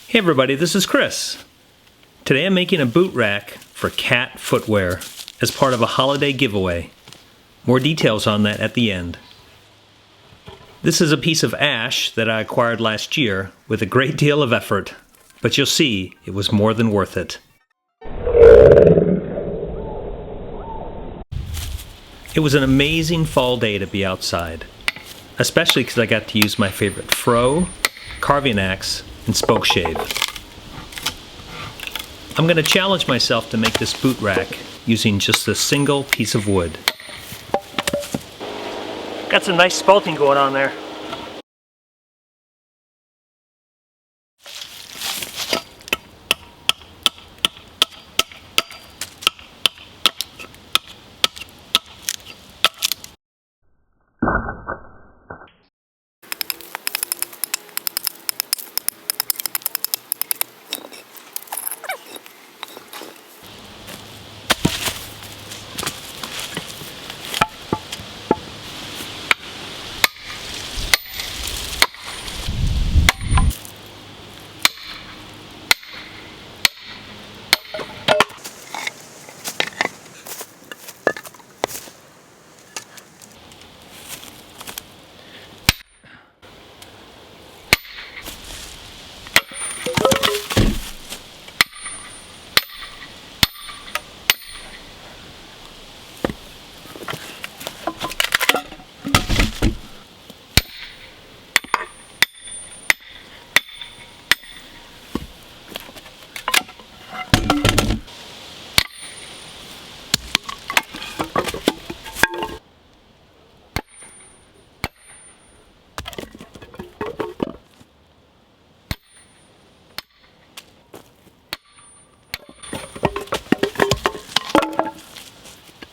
Hey everybody, this is Chris. Today I'm making a boot rack for cat footwear as part of a holiday giveaway. More details on that at the end. This is a piece of ash that I acquired last year with a great deal of effort, but you'll see it was more than worth it. It was an amazing fall day to be outside, especially because I got to use my favorite froe, carving axe, and spoke shave. I'm going to challenge myself to make this boot rack using just a single piece of wood. Got some nice spalting going on there.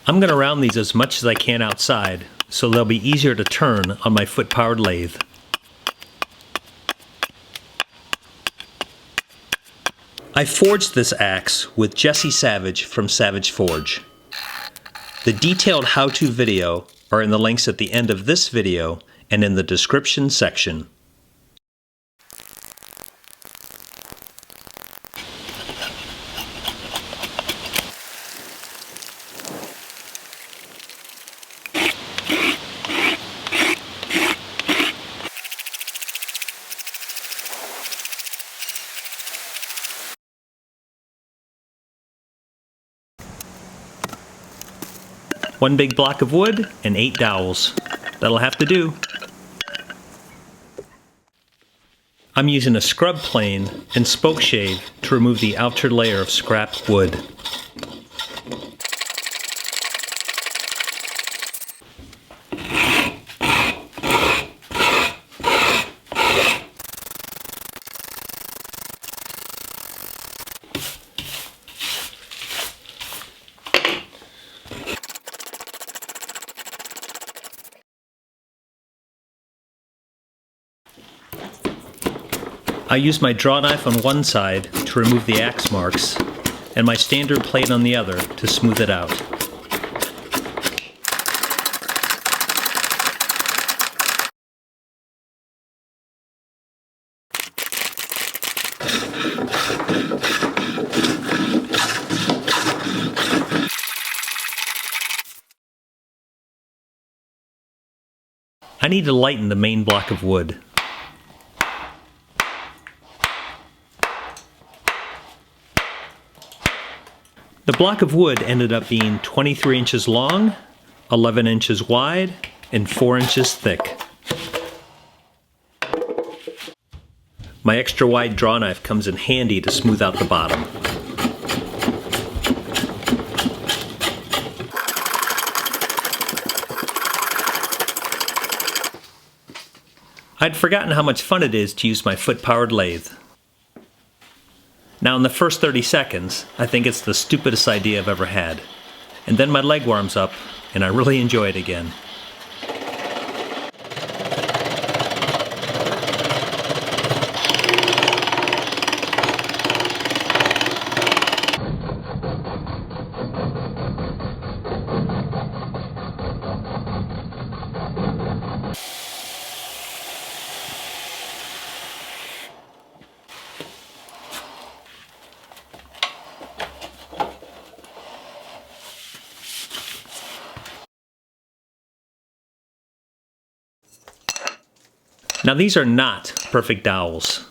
I'm going to round these as much as I can outside, so they'll be easier to turn on my foot-powered lathe. I forged this axe with Jesse Savage from Savage Forge. The detailed how-to video are in the links at the end of this video and in the description section. One big block of wood and 8 dowels. That'll have to do. I'm using a scrub plane and spoke shave to remove the outer layer of scrap wood. I use my draw knife on one side to remove the axe marks, and my standard plate on the other to smooth it out. I need to lighten the main block of wood. The block of wood ended up being 23 inches long, 11 inches wide, and 4 inches thick. My extra wide draw knife comes in handy to smooth out the bottom. I'd forgotten how much fun it is to use my foot-powered lathe. Now in the first 30 seconds, I think it's the stupidest idea I've ever had. And then my leg warms up, and I really enjoy it again. Now these are not perfect dowels,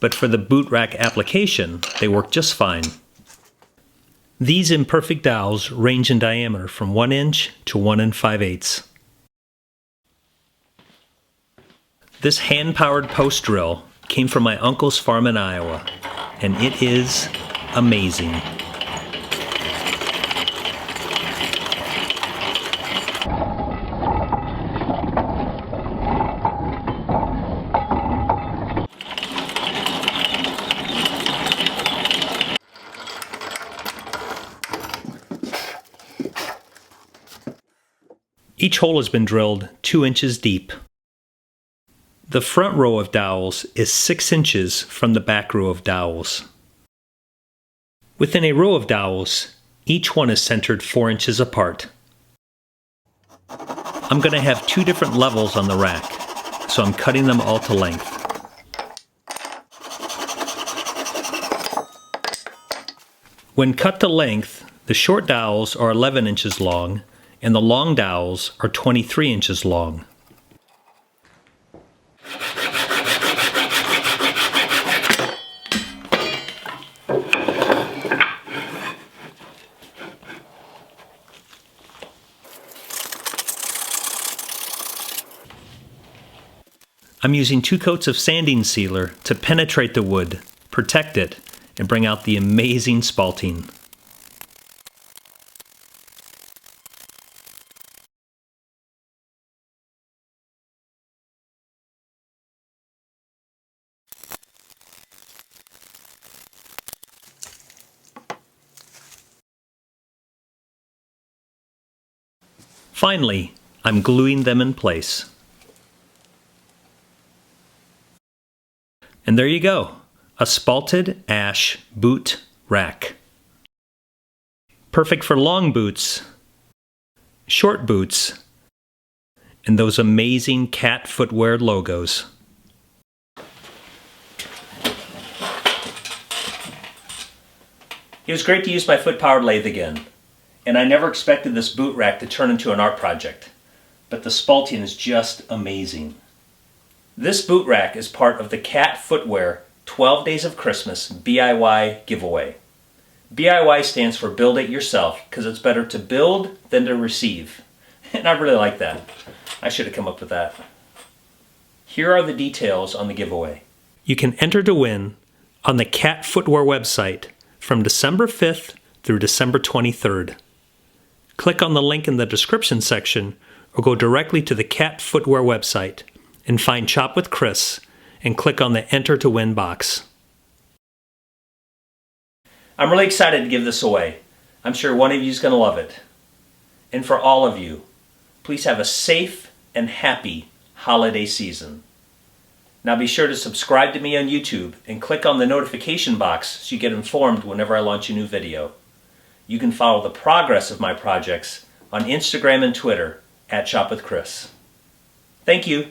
but for the boot rack application, they work just fine. These imperfect dowels range in diameter from 1 inch to 1 5/8. This hand-powered post drill came from my uncle's farm in Iowa, and it is amazing. Each hole has been drilled 2 inches deep. The front row of dowels is 6 inches from the back row of dowels. Within a row of dowels, each one is centered 4 inches apart. I'm going to have 2 different levels on the rack, so I'm cutting them all to length. When cut to length, the short dowels are 11 inches long, and the long dowels are 23 inches long. I'm using 2 coats of sanding sealer to penetrate the wood, protect it, and bring out the amazing spalting. Finally, I'm gluing them in place. And there you go, a spalted ash boot rack. Perfect for long boots, short boots, and those amazing cat footwear logos. It was great to use my foot-powered lathe again. And I never expected this boot rack to turn into an art project, but the spalting is just amazing. This boot rack is part of the Cat Footwear 12 Days of Christmas DIY giveaway. DIY stands for build it yourself, because it's better to build than to receive. And I really like that. I should have come up with that. Here are the details on the giveaway. You can enter to win on the Cat Footwear website from December 5th through December 23rd. Click on the link in the description section or go directly to the Cat Footwear website and find Shop with Chris and click on the Enter to Win box. I'm really excited to give this away. I'm sure one of you is going to love it. And for all of you, please have a safe and happy holiday season. Now be sure to subscribe to me on YouTube and click on the notification box so you get informed whenever I launch a new video. You can follow the progress of my projects on Instagram and Twitter @ShopWithChris. Thank you.